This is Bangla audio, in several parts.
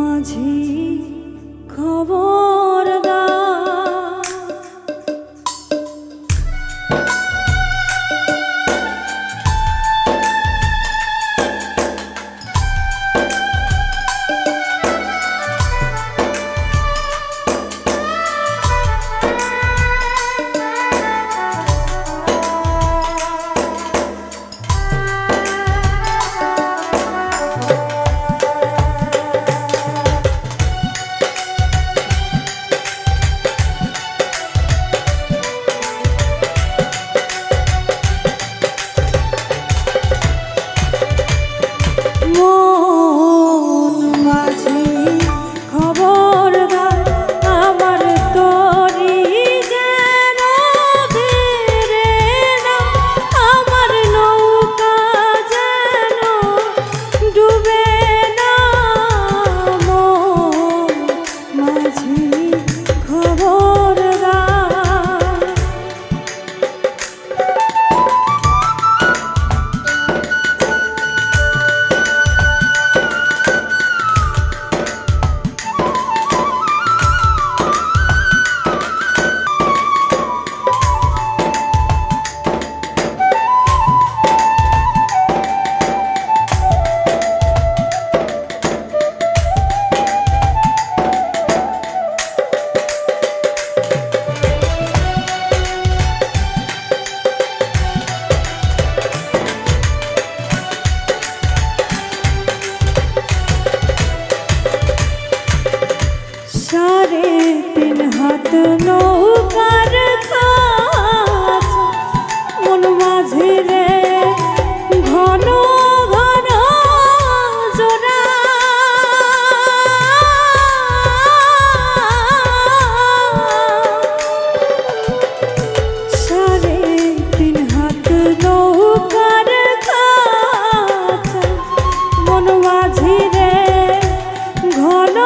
মাঝি খবরদার। নৌকার কাজ মন মাঝে রে ঘন ঘন জোড়া সাড়ে তিন হাত নৌকার কাজ মন মাঝে রে ঘন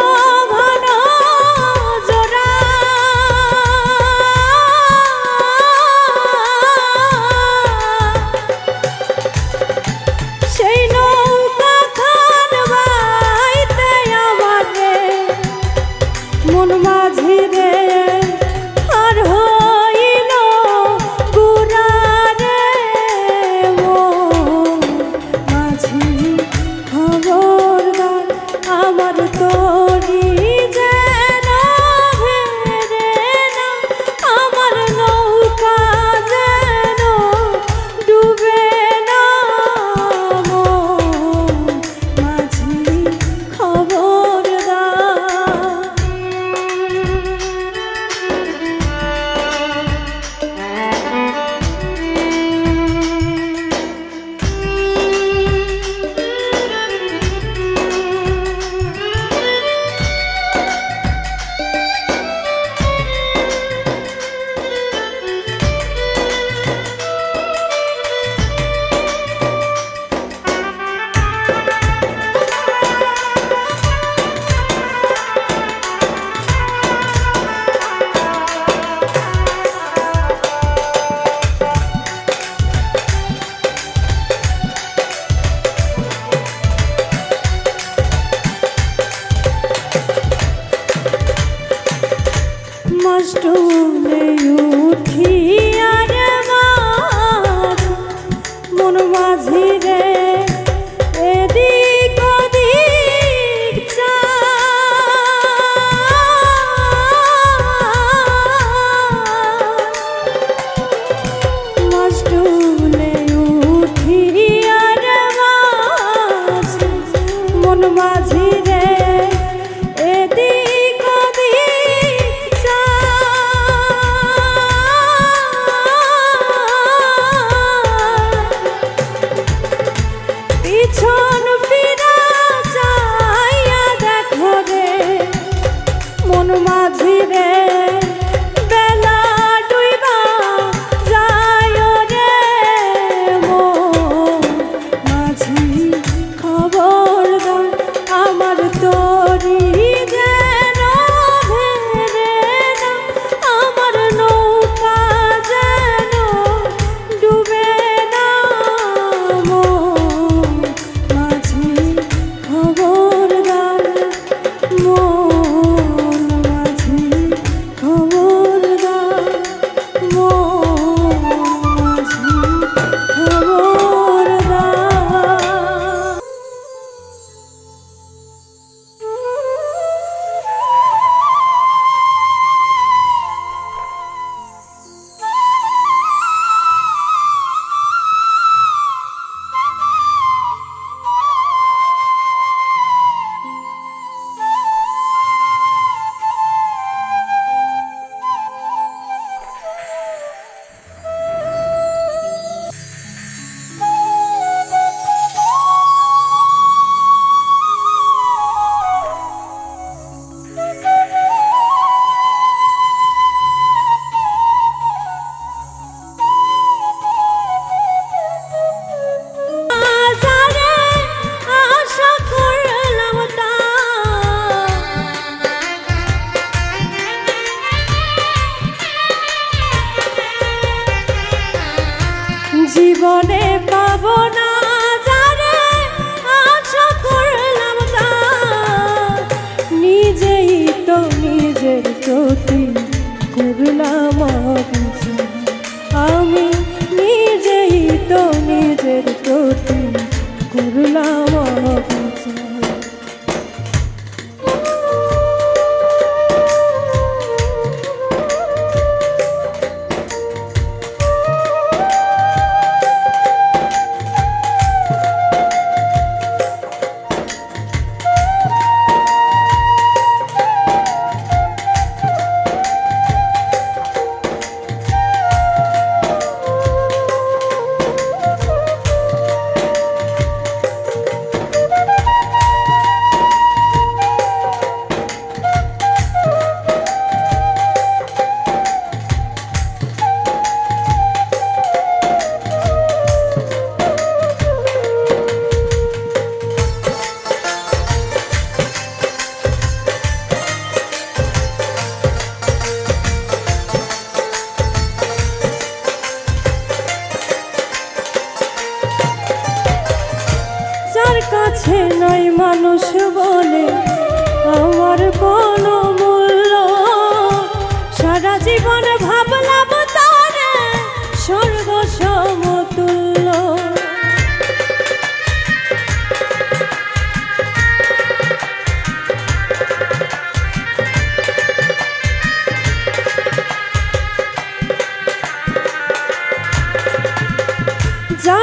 মন মাঝি রে আর হইল গুড়া রে মন মাঝি খবরদার আমার তোরি যেন হেরে না আমার নৌকা যেন ডুবে না মন মাঝি খবরদার।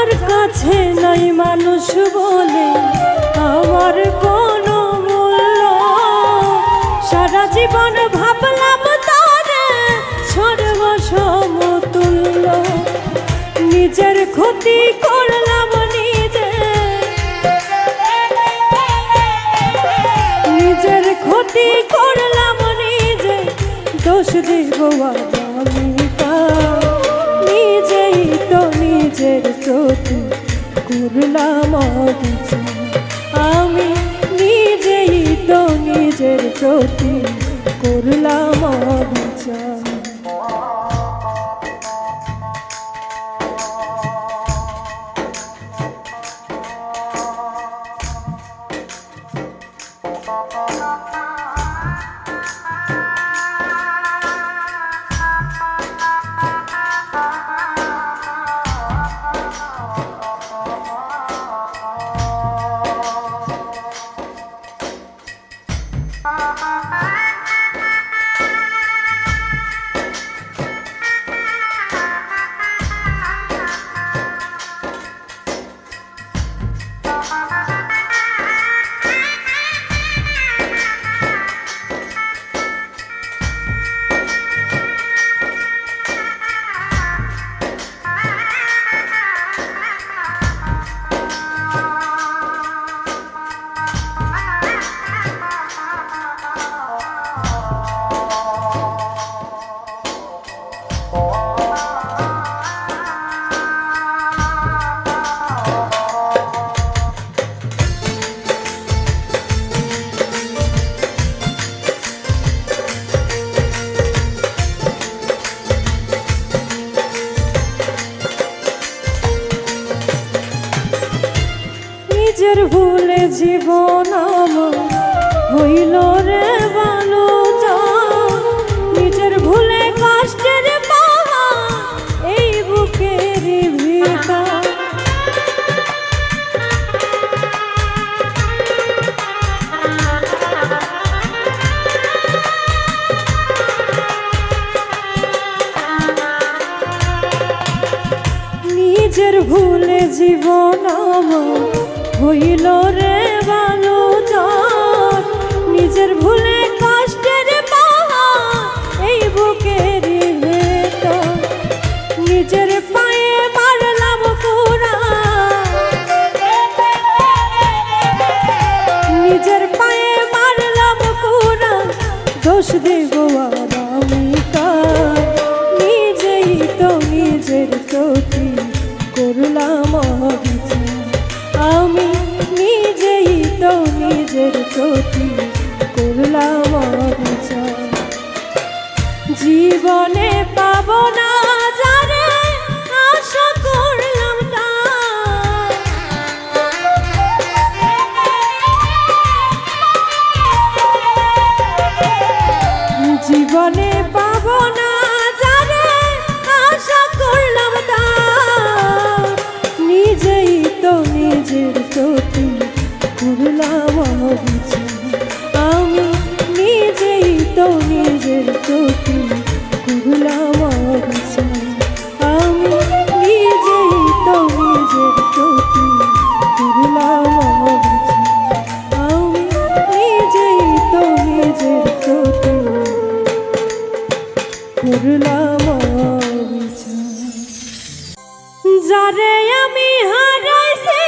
যার কাছে নাই মানুষ বলে আমার কোনো মূল্য, সারা জীবন ভাবলাম তারে সর্বসমতুল্য। নিজের ক্ষতি করলাম নিজে, নিজের ক্ষতি করলাম নিজে, দোষ দেব আমি কার? নিজেই তো নিজের প্রতি করলাম অবিচার, আমি নিজেই তো নিজের প্রতি করলাম অবিচার। নিজের ভুলে জীবন আমার হইল রে ভালো, নিজের ভুলে কষ্টের পাহাড় এই বুকের ভিতর। নিজের ভুলে জীবন আমার হইল রে ভালো, নিজের ভুলে কষ্টের পাহাড় এই বুকের ভেতর। নিজের পায়ে মারলাম কুড়াল, নিজের পায়ে মারলাম কুড়াল, দোষ দেব আর আমি কার? নিজেই তো নিজের প্রতি করলাম অবিচার, আমি নিজেই তো নিজের প্রতি করলাম অবিচার। জীবনে পাব না যারে আশা করলাম তার, জীবনে পাব না যারে আশা করলাম তার। নিজেই তো নিজের প্রতি করলাম অবিচার, আমি নিজেই তো নিজের প্রতি করলাম অবিচার, আমি নিজেই তো নিজের প্রতি করলাম অবিচার, আমি নিজেই তো নিজের প্রতি করলাম অবিচার। যারে আমি হারাইছি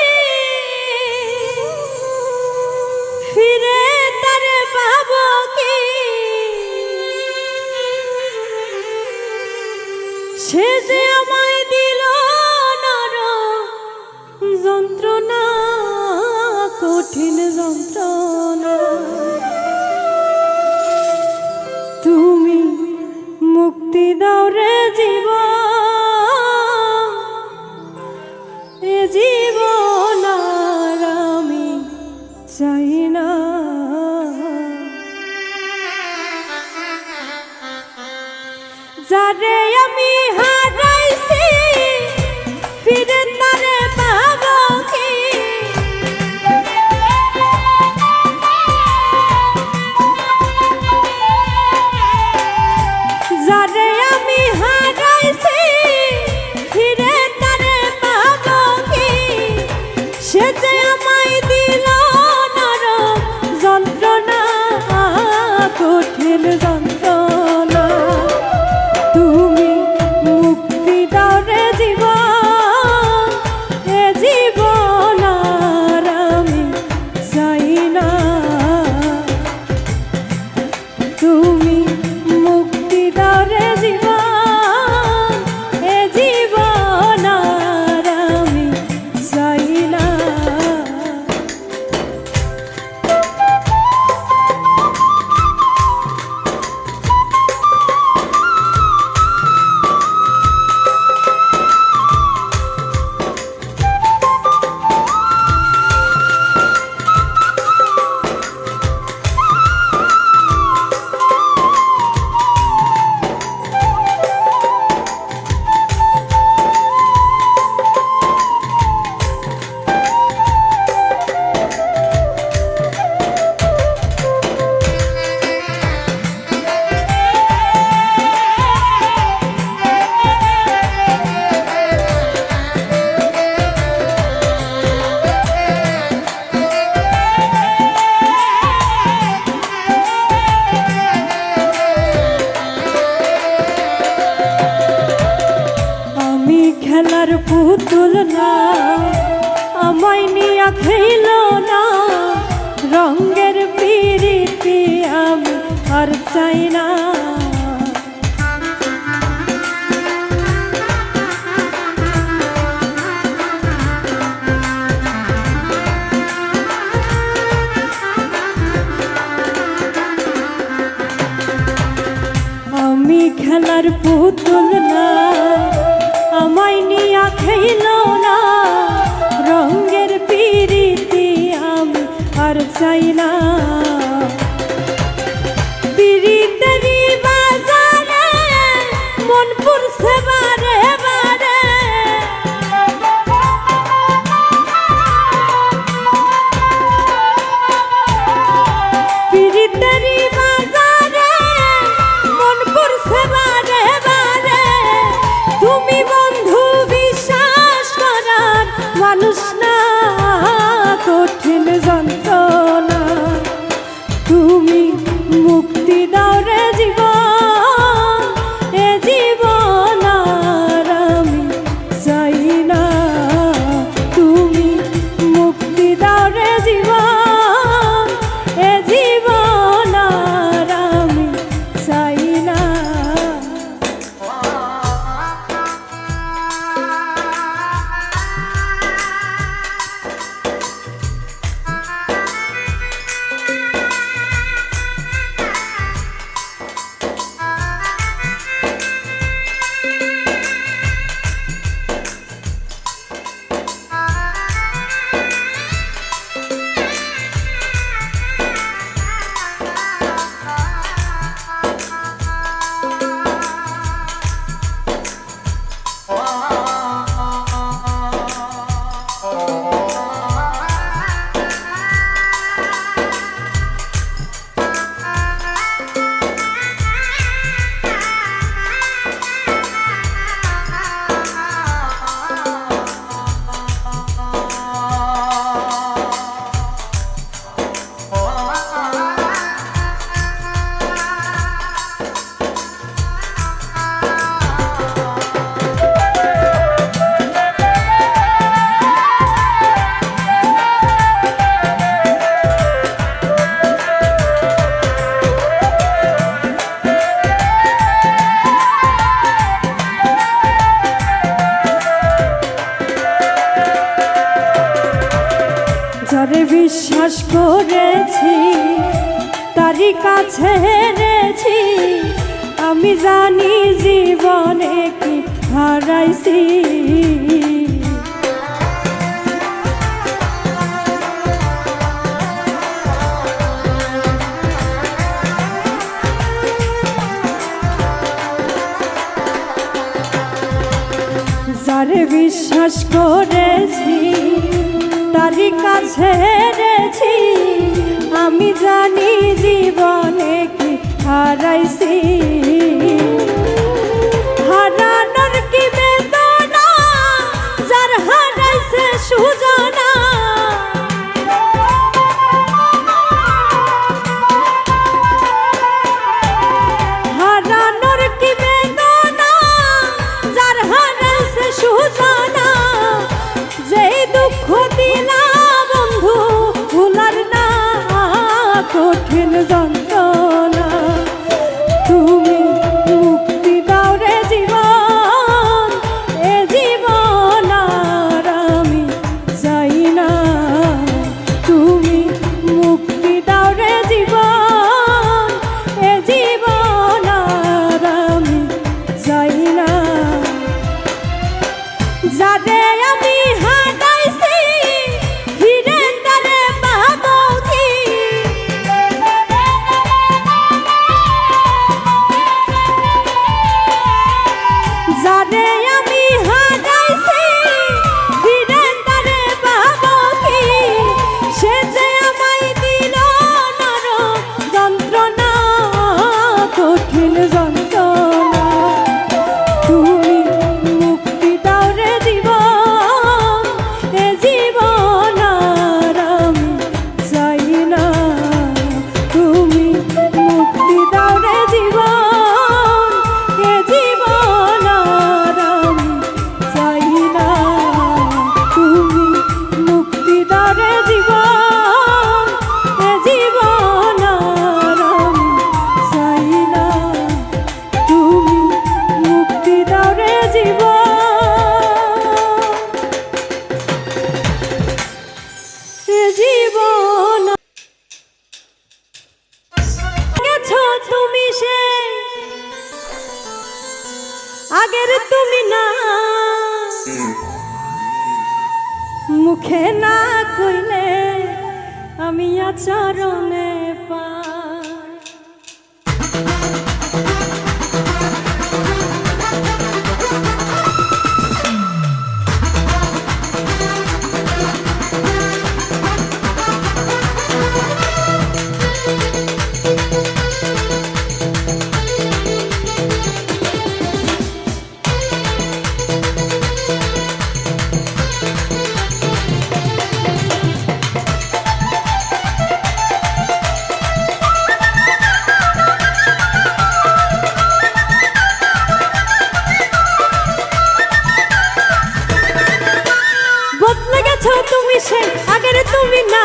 ফিরে তারে পাবো কি? সে যে আমায় দিল নরম যন্ত্রণা, কঠিন যন্ত্রণা। তুমি মুক্তি দাও রে জীবন, এ জীবন আর আমি চাই না। যারে আমি হারাইছি ফিরে তারে পাবো কি? যারে আমি হারাইছি ফিরে তারে পাবো কি? কঠিন যন্ত্রণা তুমি মুক্তি দাও রে জীবন এ জীবন আর আমি চাই না তুমি মুক্তি দাও রে জীবন এ জীবন আর আমি চাই না খেলার পুতুল না আমায় নিয়া খেল না রঙের পিরিতি আমি আর চাই না আমি খেলার পুতুল না আমায় নিয়া খেল না রঙের পিরিতি আমি আর চাই না পিরিতেরি বাজারে মন পুরছে বারে বারে পিরিতেরি বাজারে মন পুরছে বারে বারে তুমি বন্ধু বিশ্বাস করার মানুষ না কঠিন যন্ত্রণা তুমি মুক্তি দাও রে জীবন এ জীবন আর আমি চাই না তুমি মুক্তি দাও রে জীবন এ জীবন আর আমি চাই না যারে বিশ্বাস করেছি তারই কাছে হেরেছি আমি জানি জীবনে কি হারাইছি যারে বিশ্বাস করেছি তারই কাছে হেরেছি আমি জানি জীবনে কি হারাইছি হারানোর কি বেদনা যার হারাইছে সুজানা যন্ত্রণা তুমি মুক্তি দাও রে জীবন এ জীবন আর আমি চাই না তুমি মুক্তি দাও রে জীবন এ জীবন আর আমি চাই না যারে আমি হারাইছি ফিরে তারে পাবো কি যারে আমি হারাইছি ফিরে তারে পাবো কি সে যে আমায় দিল নরম যন্ত্রণা কঠিন যন্ত্রণা তুমি মুক্তি দাও রে জীবন এ জীবন আর আমি চাই না তুমি মুক্তি দাও রে জীবন এ জীবন আর আমি চাই না তুমি মুক্তি দাও রে জীবন এ জীবন আর আমি চাই না তুমি মুক্তি দাও রে জীবন গেছো তুমি সে আগের তুমি না মুখে না কইলে আমি আচরণে পাই বদলে গেছো তুমি সে আগের তুমি না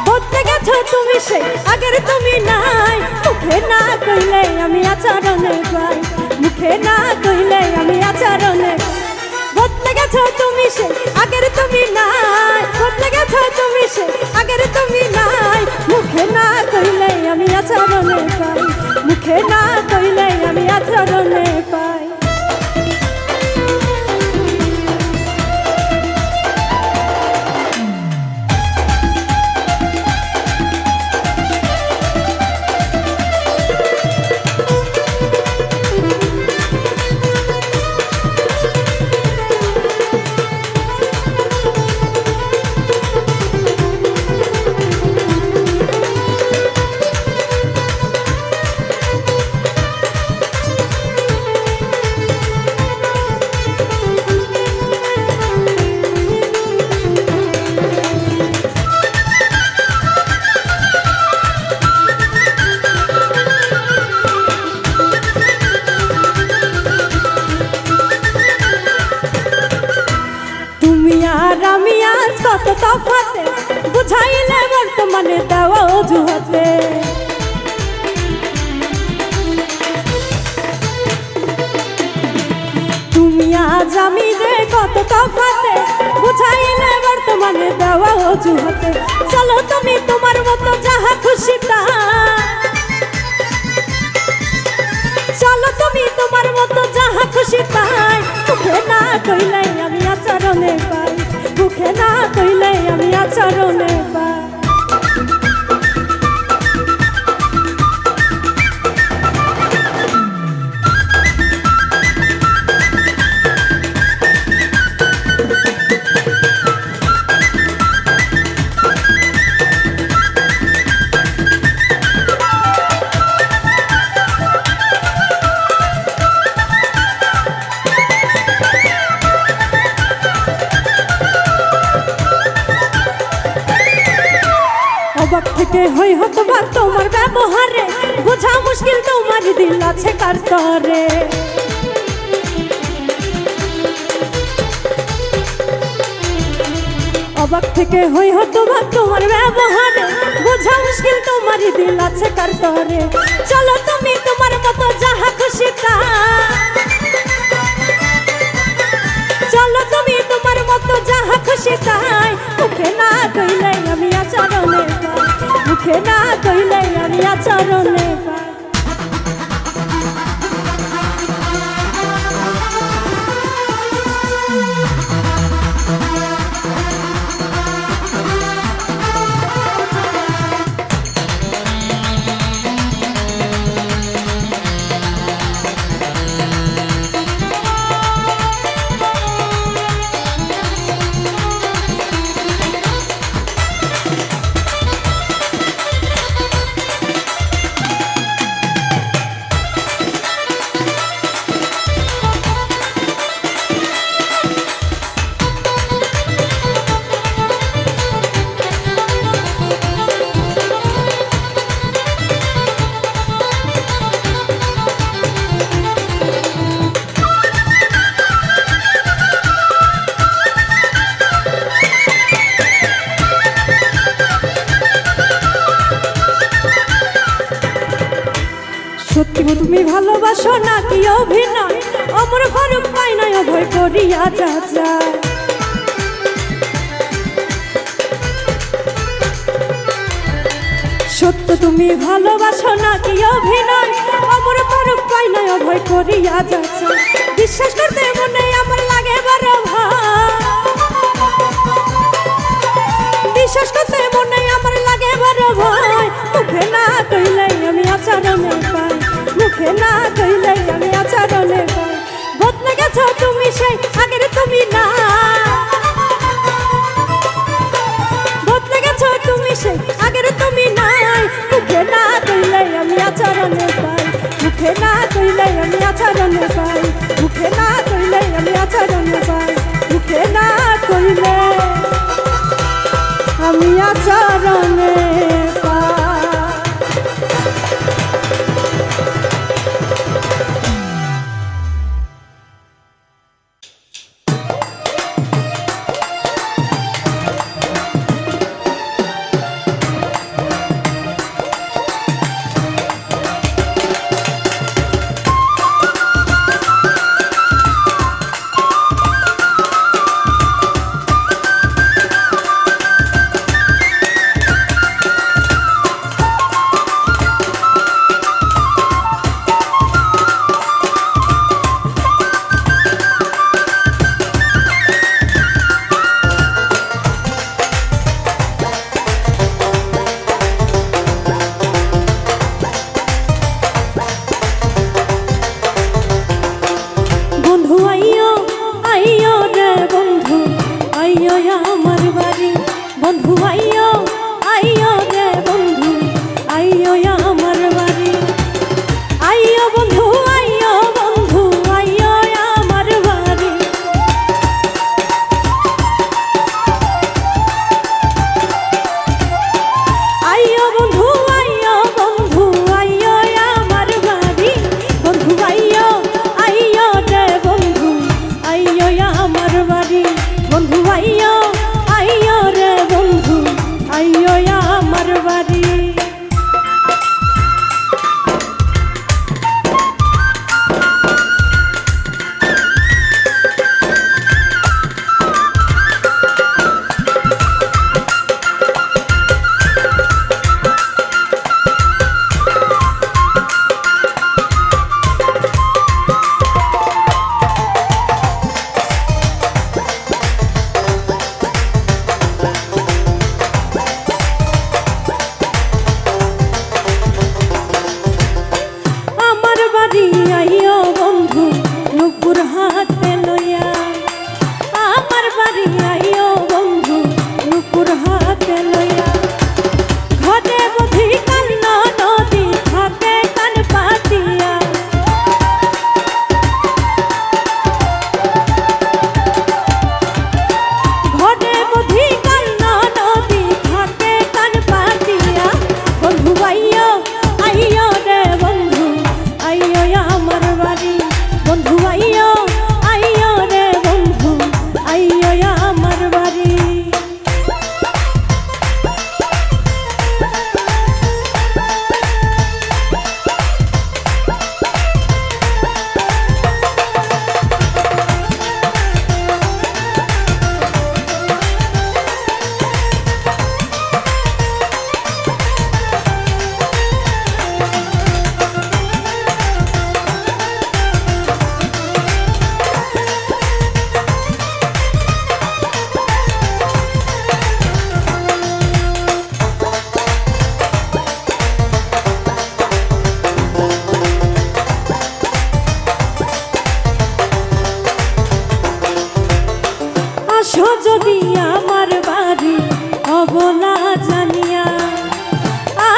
বদলে গেছো তুমি সে আগের তুমি নাই মুখে না কইলে আমি আচরণে পাই মুখে না কইলে আমি আচরণে বদলে গেছো তুমি সে আগের তুমি নাই বদলে গেছো তুমি সে আগের তুমি নাই মুখে না কইলে আমি আচরণে পাই মুখে না কইলে আমি আচরণে পাই কত তফাতে বুঝাইলে বর্তমানে দেওয়া অজুহাতে তুমি আজ আমি যে কত তফাতে বুঝাইলে বর্তমানে দেওয়া অজুহাতে চলো তুমি তোমার মতো যাহা খুশি তা চলো তুমি তোমার মতো যাহা খুশি তাই মুখে না কইলে আমি আচরণে পাই মুখে না কইলে আমি আচরণে পাই অবাক থেকে হই হতবা তোমার ব্যবহারে বোঝা মুশকিল তোমার দিল আছে কার তরে অবাক থেকে হই হতবাক তোমার ব্যবহারে, বোঝা মুশকিল তোমারই দিল আছে কার তরে। চলো তুমি তোমার মতো যাহা খুশি তা, চলো তুমি তোমার মতো যাহা খুশি তাই। মুখে না কইলে আমি আচরণে পাই, মুখে না কইলে আমি আচরণে পাই। সত্যি তুমি ভালোবাসো নাকি অভিনয়, অমর ফারুক পাই নয় অভয় করিয়া চাচা। সত্য তুমি ভালোবাসো নাকি অভিনয়, অমর ফারুক পাই নয় অভয় করিয়া যাচ্ছা। বিশ্বাস করতে মনে আমার লাগে বড় ভয়, বিশ্বাস করতে মনে আমার লাগে বড় ভয়। মুখে না কইলে আমি আচরণে পাই, মুখে না কইলে আমি আচরণে পাই। বদলে গেছো তুমি সেই আগের তুমি না, বদলে গেছো তুমি সেই আগের তুমি নাই। মুখে না কইলে আমি আচরণে পাই, মুখে না কইলে আমি আচরণে পাই, মুখে না কইলে আমি আচরণে পাই, মুখে না কইলে আমি আচরণে পাই।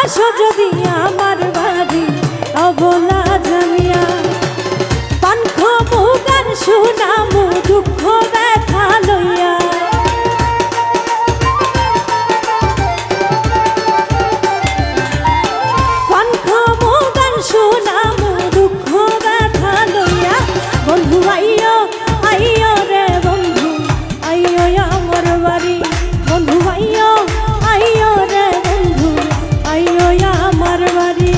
আসো যদি আমার বাড়ি অবলা জানিয়া পান্খ মুগান শুনামু দুঃখ ব্যথা লইয়া পান্খ মুগান শুনামু দুঃখ ব্যথা লইয়া বন্ধু আইও আইও রে বন্ধু আইও আমার বাড়ি বন্ধু আইও আইও রে বন্ধু আইও আমার বাড়ি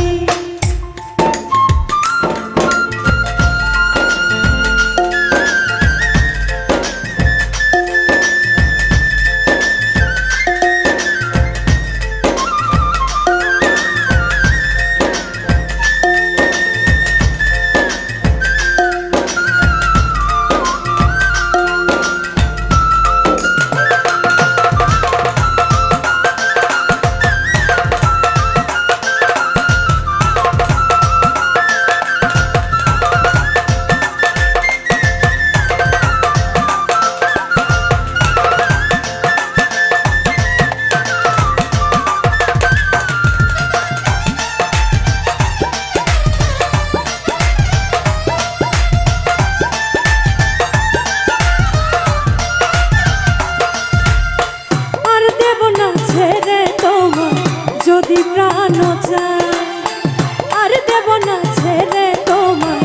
যদি প্রাণ চায় আর দেব না ছেড়ে তোমার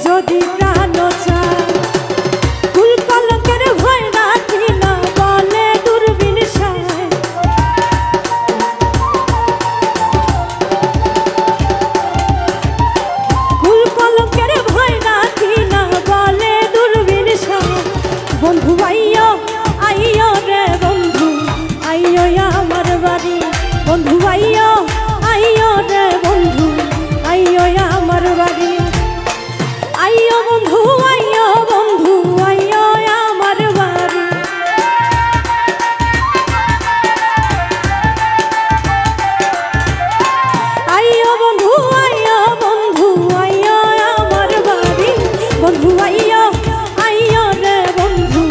যদি প্রাণ চায় কুল কলঙ্কের ভয় রাখি না বলে দূরবীন সায় কুল কলঙ্কের ভয় রাখি না বলে দূরবীন সায় বন্ধু আইও আইও রে বন্ধু আইও আমার বাড়ি বন্ধু আইও আইও রে বন্ধু আইও আমার বাড়ি আইও বন্ধু আইও বন্ধু আইও আমার বাড়ি আইও বন্ধু আইও বন্ধু আইও আমার বাড়ি বন্ধু আইও আইও রে বন্ধু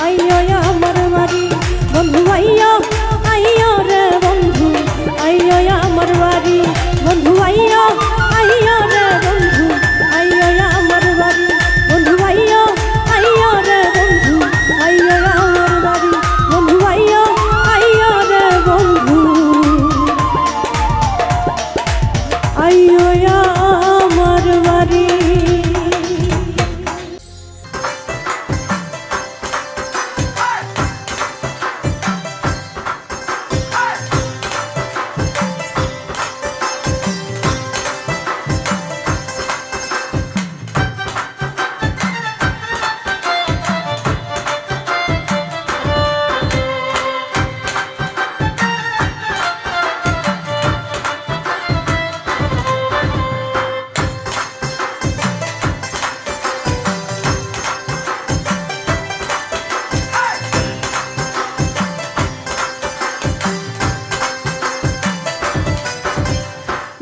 আইও আমার বাড়ি বন্ধু আইও আইও রে বন্ধু আইও আমার বাড়ি বন্ধু আইও আইও রে বন্ধু আইও আমার বাড়ি বন্ধু আইও আইও রে বন্ধু আইও আমার বাড়ি বন্ধু আইও আইও রে বন্ধু আইও আমার বাড়ি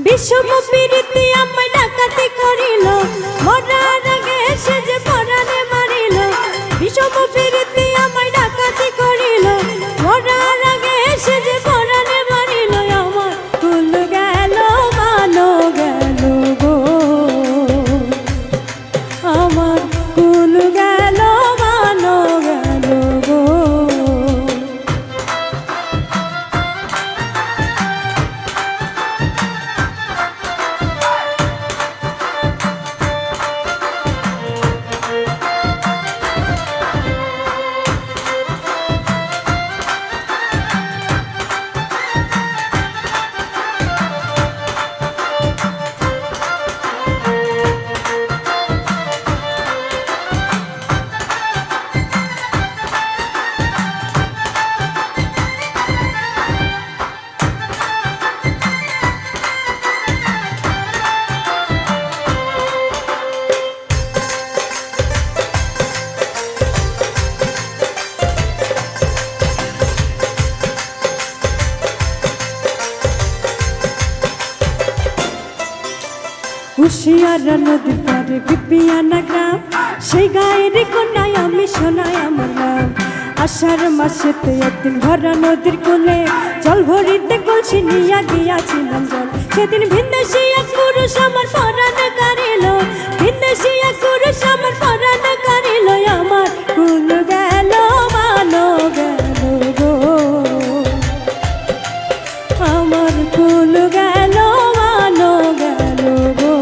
বিষম প্রীতি আমায় ডাকাতি করিল মরার আগে এসে যে পরাণে মারিল বিষম প্রীতি আমায় ডাকাতি করিল মরার আগে এসে যে পরাণে মারিল আমার কুল গেল মানো গেল গো আমার কুল গেল মানো গেল গো হুশিয়ারা নদীর পারে বিপিয়ানা গ্রাম, সেই গায়ের কন্যায় আমি শোনাই আমার নাম। আষাঢ় মাসেতে একদিন ভরা নদীর কোলে জল ভরিতে কলসি নিয়া গিয়াছিলাম জল। সেদিন ভিনদেশি এক পুরুষ আমার পরাণ কারিল, ভিনদেশি এক পুরুষ আমার পরাণ কারিল, আমার কুল গেল মানো গেল গো, আমার কুল গেল মানো গেল গো।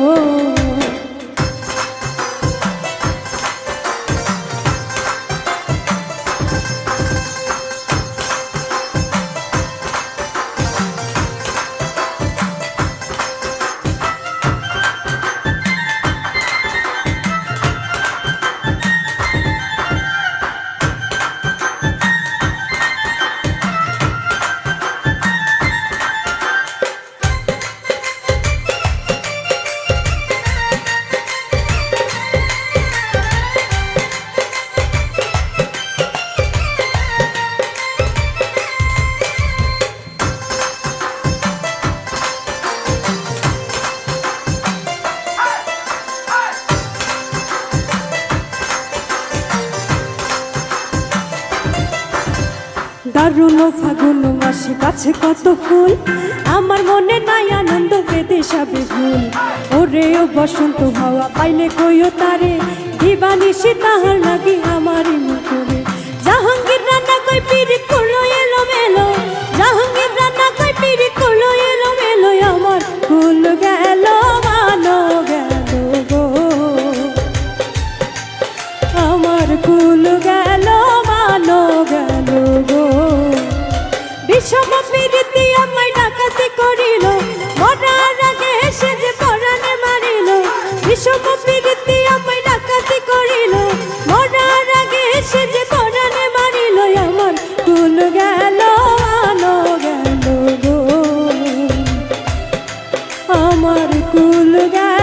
দারুণ ফাগুন মাসে গাছে কত ফুল, আমার মনে নাই আনন্দ বেদে সবে ভুল। ওরে ও বসন্ত হাওয়া পাইলে কইও তারে, দিবানিশি তাহার লাগি আমারই মুখরে। জাহাঙ্গীর রান্না কই পিরিত করলো এলো মেলো, জাহাঙ্গীর রান্না কই পিরিত করলো এলো মেলো, আমার কুল গেল মানো গেল গো, আমার কুল গেল মানো গেল গো। বিষম প্রীতি আমায় ডাকাতি করিল, মরার আগে এসে যে পরাণে মারিল। বিষম প্রীতি আমায় ডাকাতি করিল, মরার আগে এসে যে পরাণে মারিল, আমার কুল গেল মানো গেল গো, আমার কুল গেল